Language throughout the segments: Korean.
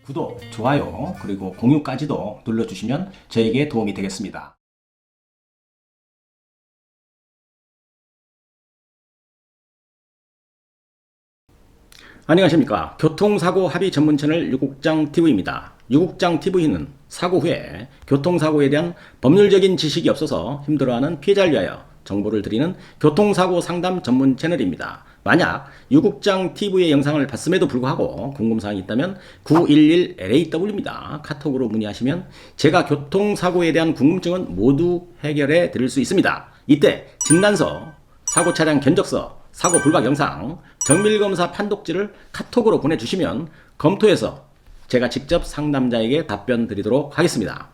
구독, 좋아요, 그리고 공유까지도 눌러주시면 저에게 도움이 되겠습니다. 안녕하십니까. 교통사고 합의 전문 채널 유국장TV입니다. 유국장TV는 사고 후에 교통사고에 대한 법률적인 지식이 없어서 힘들어하는 피해자를 위하여 정보를 드리는 교통사고 상담 전문 채널입니다. 만약 유국장TV의 영상을 봤음에도 불구하고 궁금사항이 있다면 911-LAW입니다. 카톡으로 문의하시면 제가 교통사고에 대한 궁금증은 모두 해결해 드릴 수 있습니다. 이때 진단서, 사고 차량 견적서, 사고 불박 영상, 정밀검사 판독지를 카톡으로 보내주시면 검토해서 제가 직접 상담자에게 답변 드리도록 하겠습니다.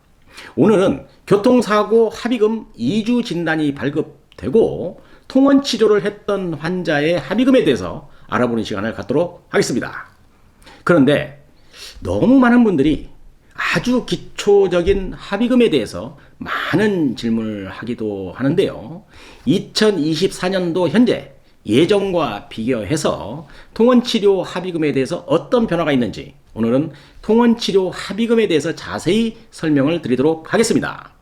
오늘은 교통사고 합의금 2주 진단이 발급되고 통원치료를 했던 환자의 합의금에 대해서 알아보는 시간을 갖도록 하겠습니다. 그런데 너무 많은 분들이 아주 기초적인 합의금에 대해서 많은 질문을 하기도 하는데요. 2024년도 현재 예정과 비교해서 통원치료 합의금에 대해서 어떤 변화가 있는지 오늘은 통원치료 합의금에 대해서 자세히 설명을 드리도록 하겠습니다.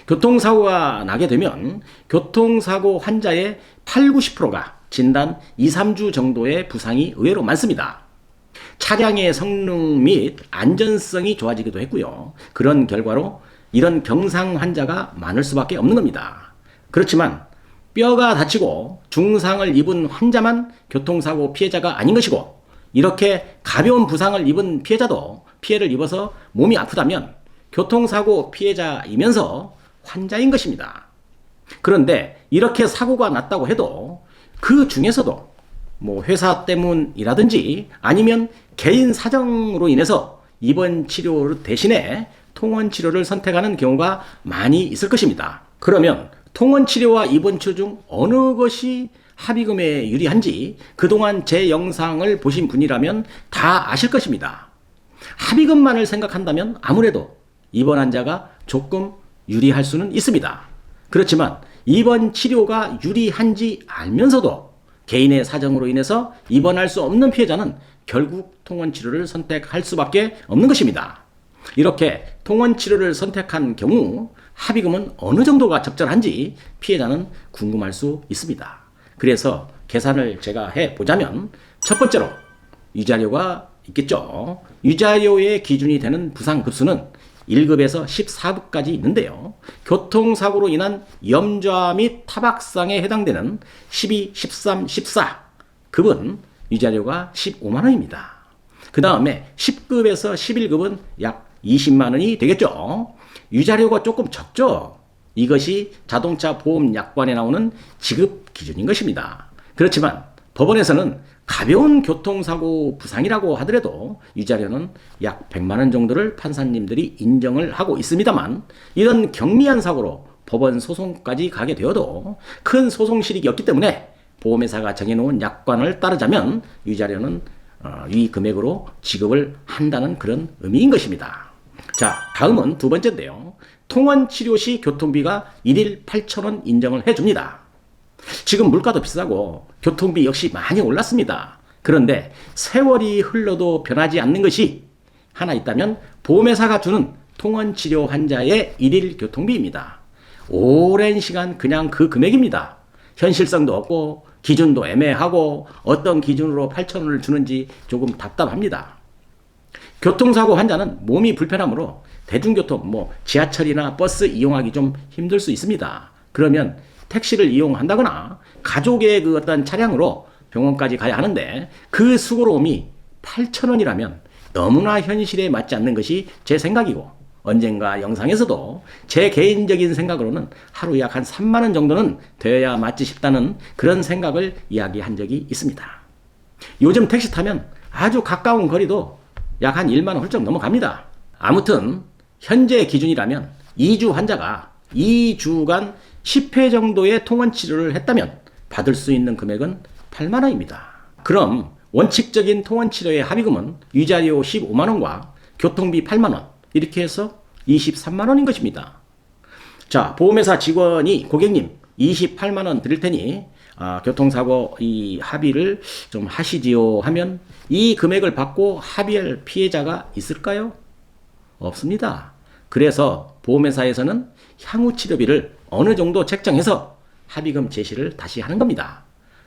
교통사고가 나게 되면 교통사고 환자의 80~90%가 진단 2~3주 정도의 부상이 의외로 많습니다. 차량의 성능 및 안전성이 좋아지기도 했고요. 그런 결과로 이런 경상 환자가 많을 수밖에 없는 겁니다. 그렇지만 뼈가 다치고 중상을 입은 환자만 교통사고 피해자가 아닌 것이고 이렇게 가벼운 부상을 입은 피해자도 피해를 입어서 몸이 아프다면 교통사고 피해자이면서 환자인 것입니다. 그런데 이렇게 사고가 났다고 해도 그 중에서도 회사 때문이라든지 아니면 개인 사정으로 인해서 입원 치료 대신에 통원 치료를 선택하는 경우가 많이 있을 것입니다. 그러면 통원 치료와 입원 치료 중 어느 것이 합의금에 유리한지 그동안 제 영상을 보신 분이라면 다 아실 것입니다. 합의금만을 생각한다면 아무래도 입원 환자가 조금 유리할 수는 있습니다. 그렇지만 입원 치료가 유리한지 알면서도 개인의 사정으로 인해서 입원할 수 없는 피해자는 결국 통원 치료를 선택할 수밖에 없는 것입니다. 이렇게 통원 치료를 선택한 경우 합의금은 어느 정도가 적절한지 피해자는 궁금할 수 있습니다. 그래서 계산을 제가 해보자면 첫 번째로 위자료가 있겠죠. 위자료의 기준이 되는 부상급수는 1급에서 14급까지 있는데요. 교통사고로 인한 염좌 및 타박상에 해당되는 12, 13, 14급은 위자료가 15만원입니다. 그 다음에 10급에서 11급은 약 20만원이 되겠죠. 위자료가 조금 적죠. 이것이 자동차 보험 약관에 나오는 지급 기준인 것입니다. 그렇지만 법원에서는 가벼운 교통사고 부상이라고 하더라도 위자료는 약 100만원 정도를 판사님들이 인정을 하고 있습니다만 이런 경미한 사고로 법원 소송까지 가게 되어도 큰 소송 실익이 없기 때문에 보험회사가 정해놓은 약관을 따르자면 위자료는 위 금액으로 지급을 한다는 그런 의미인 것입니다. 자, 다음은 두 번째인데요. 통원 치료 시 교통비가 1일 8,000원 인정을 해줍니다. 지금 물가도 비싸고 교통비 역시 많이 올랐습니다. 그런데 세월이 흘러도 변하지 않는 것이 하나 있다면 보험회사가 주는 통원 치료 환자의 1일 교통비입니다. 오랜 시간 그냥 그 금액입니다. 현실성도 없고 기준도 애매하고 어떤 기준으로 8,000원을 주는지 조금 답답합니다. 교통사고 환자는 몸이 불편하므로 대중교통, 지하철이나 버스 이용하기 좀 힘들 수 있습니다. 그러면 택시를 이용한다거나 가족의 그 어떤 차량으로 병원까지 가야 하는데 그 수고로움이 8,000원이라면 너무나 현실에 맞지 않는 것이 제 생각이고 언젠가 영상에서도 제 개인적인 생각으로는 하루 약 한 3만원 정도는 되어야 맞지 싶다는 그런 생각을 이야기한 적이 있습니다. 요즘 택시 타면 아주 가까운 거리도 약 한 1만원 훌쩍 넘어갑니다. 아무튼 현재 기준이라면 2주 환자가 2주간 10회 정도의 통원 치료를 했다면 받을 수 있는 금액은 8만원입니다. 그럼 원칙적인 통원 치료의 합의금은 위자료 15만원과 교통비 8만원 이렇게 해서 23만원인 것입니다. 자, 보험회사 직원이 고객님 28만원 드릴 테니 교통사고 이 합의를 좀 하시지요 하면 이 금액을 받고 합의할 피해자가 있을까요? 없습니다. 그래서 보험회사에서는 향후 치료비를 어느 정도 책정해서 합의금 제시를 다시 하는 겁니다.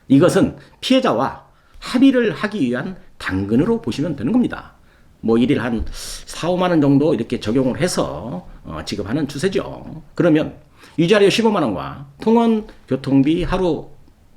이것은 피해자와 합의를 하기 위한 당근으로 보시면 되는 겁니다. 뭐 일일 한 4, 5만 원 정도 이렇게 적용을 해서 지급하는 추세죠. 그러면 위자료 15만 원과 통원 교통비 하루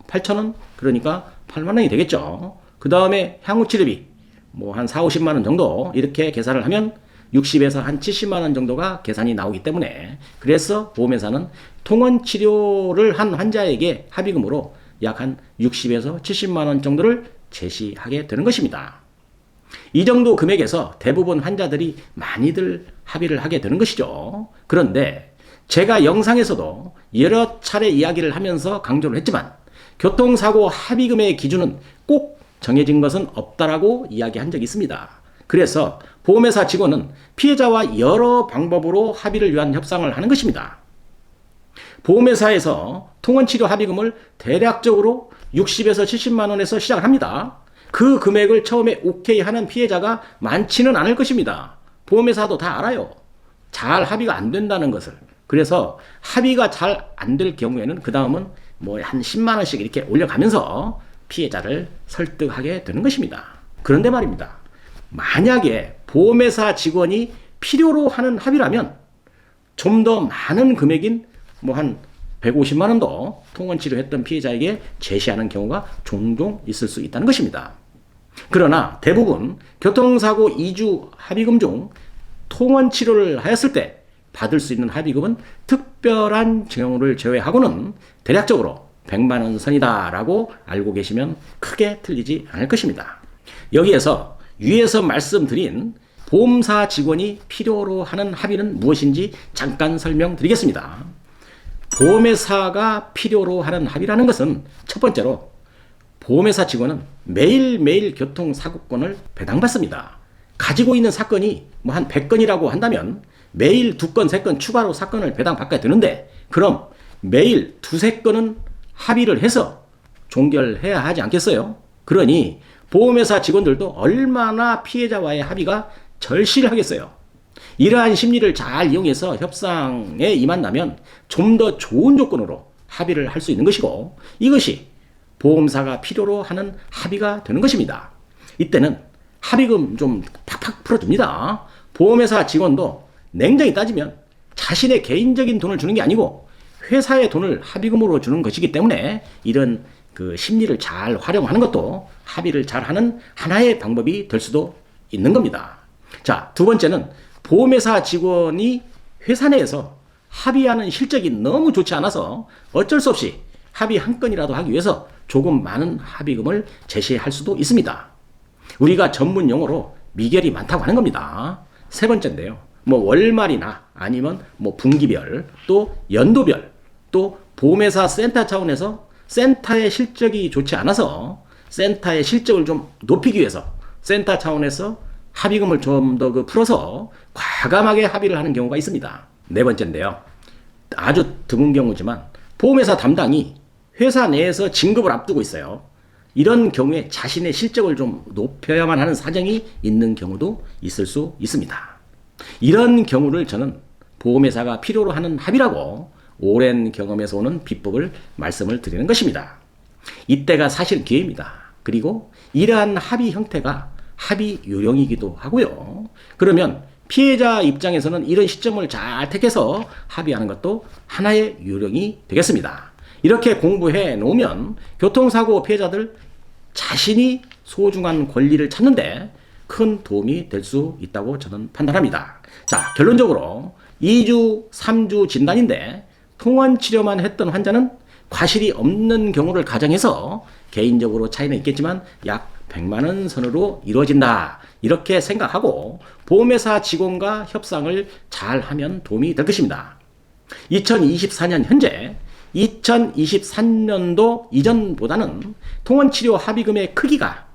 8천 원, 그러니까 8만 원이 되겠죠. 그 다음에 향후 치료비 뭐 한 4, 50만 원 정도 이렇게 계산을 하면 60에서 한 70만 원 정도가 계산이 나오기 때문에, 그래서 보험회사는 통원 치료를 한 환자에게 합의금으로 약 한 60에서 70만 원 정도를 제시하게 되는 것입니다. 이 정도 금액에서 대부분 환자들이 많이들 합의를 하게 되는 것이죠. 그런데 제가 영상에서도 여러 차례 이야기를 하면서 강조를 했지만 교통사고 합의금의 기준은 꼭 정해진 것은 없다라고 이야기한 적이 있습니다. 그래서 보험회사 직원은 피해자와 여러 방법으로 합의를 위한 협상을 하는 것입니다. 보험회사에서 통원치료 합의금을 대략적으로 60에서 70만 원에서 시작을 합니다. 그 금액을 처음에 오케이 하는 피해자가 많지는 않을 것입니다. 보험회사도 다 알아요. 잘 합의가 안 된다는 것을. 그래서 합의가 잘 안 될 경우에는 그 다음은 뭐 한 10만 원씩 이렇게 올려가면서 피해자를 설득하게 되는 것입니다. 그런데 말입니다. 만약에 보험회사 직원이 필요로 하는 합의라면 좀 더 많은 금액인 뭐 한 150만 원도 통원치료했던 피해자에게 제시하는 경우가 종종 있을 수 있다는 것입니다. 그러나 대부분 교통사고 2주 합의금 중 통원치료를 하였을 때 받을 수 있는 합의금은 특별한 경우를 제외하고는 대략적으로 100만 원 선이다라고 알고 계시면 크게 틀리지 않을 것입니다. 여기에서 위에서 말씀드린 보험사 직원이 필요로 하는 합의는 무엇인지 잠깐 설명드리겠습니다. 보험회사가 필요로 하는 합의라는 것은 첫 번째로 보험회사 직원은 매일매일 교통사고건을 배당받습니다. 가지고 있는 사건이 뭐 한 100건이라고 한다면 매일 2건, 3건 추가로 사건을 배당받게 되는데, 그럼 매일 2, 3건은 합의를 해서 종결해야 하지 않겠어요? 그러니 보험회사 직원들도 얼마나 피해자와의 합의가 절실하겠어요. 이러한 심리를 잘 이용해서 협상에 임한다면 좀 더 좋은 조건으로 합의를 할 수 있는 것이고, 이것이 보험사가 필요로 하는 합의가 되는 것입니다. 이때는 합의금 좀 팍팍 풀어줍니다. 보험회사 직원도 냉정히 따지면 자신의 개인적인 돈을 주는 게 아니고 회사의 돈을 합의금으로 주는 것이기 때문에 이런 그 심리를 잘 활용하는 것도 합의를 잘하는 하나의 방법이 될 수도 있는 겁니다. 자, 두 번째는 보험회사 직원이 회사 내에서 합의하는 실적이 너무 좋지 않아서 어쩔 수 없이 합의 한 건이라도 하기 위해서 조금 많은 합의금을 제시할 수도 있습니다. 우리가 전문 용어로 미결이 많다고 하는 겁니다. 세 번째인데요. 뭐 월말이나 아니면 뭐 분기별, 또 연도별, 또 보험회사 센터 차원에서 센터의 실적이 좋지 않아서 센터의 실적을 좀 높이기 위해서 센터 차원에서 합의금을 좀 더 풀어서 과감하게 합의를 하는 경우가 있습니다. 네 번째인데요. 아주 드문 경우지만 보험회사 담당이 회사 내에서 진급을 앞두고 있어요. 이런 경우에 자신의 실적을 좀 높여야만 하는 사정이 있는 경우도 있을 수 있습니다. 이런 경우를 저는 보험회사가 필요로 하는 합의라고 오랜 경험에서 오는 비법을 말씀을 드리는 것입니다. 이때가 사실 기회입니다. 그리고 이러한 합의 형태가 합의 요령이기도 하고요. 그러면 피해자 입장에서는 이런 시점을 잘 택해서 합의하는 것도 하나의 요령이 되겠습니다. 이렇게 공부해 놓으면 교통사고 피해자들 자신이 소중한 권리를 찾는데 큰 도움이 될 수 있다고 저는 판단합니다. 자, 결론적으로 2주, 3주 진단인데 통원치료만 했던 환자는 과실이 없는 경우를 가정해서 개인적으로 차이는 있겠지만 약 100만 원 선으로 이루어진다, 이렇게 생각하고 보험회사 직원과 협상을 잘 하면 도움이 될 것입니다. 2024년 현재 2023년도 이전보다는 통원치료 합의금의 크기가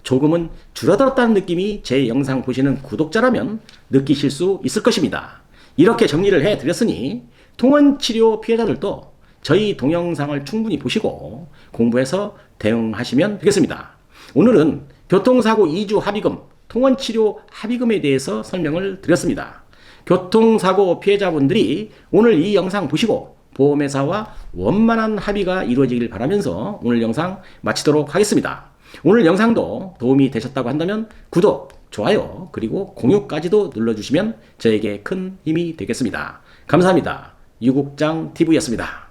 조금은 줄어들었다는 느낌이 제 영상 보시는 구독자라면 느끼실 수 있을 것입니다. 이렇게 정리를 해드렸으니 통원치료 피해자들도 저희 동영상을 충분히 보시고 공부해서 대응하시면 되겠습니다. 오늘은 교통사고 이주 합의금, 통원치료 합의금에 대해서 설명을 드렸습니다. 교통사고 피해자분들이 오늘 이 영상 보시고 보험회사와 원만한 합의가 이루어지길 바라면서 오늘 영상 마치도록 하겠습니다. 오늘 영상도 도움이 되셨다고 한다면 구독, 좋아요, 그리고 공유까지도 눌러주시면 저에게 큰 힘이 되겠습니다. 감사합니다. 유국장TV였습니다.